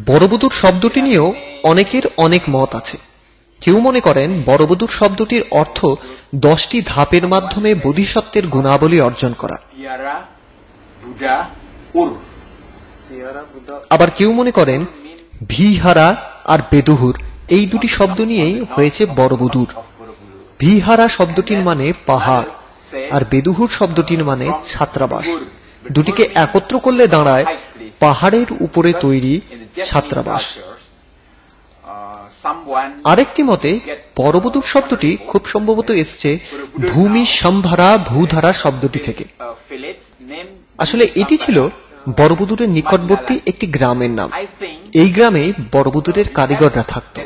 বড়বধূর শব্দটি নিয়েও অনেকের অনেক মত আছে। কেউ মনে করেন বড়বধূর শব্দটির অর্থ 10টি ধাপের মাধ্যমে বোধিসত্ত্বের গুণাবলী অর্জন করা। আবার কেউ মনে করেন ভিহারা আর বেদুহুর এই দুটি শব্দ নিয়েই হয়েছে বড়বধূর। ভিহারা শব্দটির মানে পাহাড় আর বেদুহুর শব্দটির মানে ছাত্রাবাস। দুটিকে একত্র করলে দাঁড়ায় পাহাড়ের উপরে তৈরি ছাত্রাবাস। আরেকটি মতে বড়বধূর শব্দটি খুব সম্ভবত এসছে ভূমি সম্ভারা ভূধারা শব্দটি থেকে। আসলে এটি ছিল বড়বধূরের নিকটবর্তী একটি গ্রামের নাম। এই গ্রামে বড়বধূরের কারিগররা থাকত।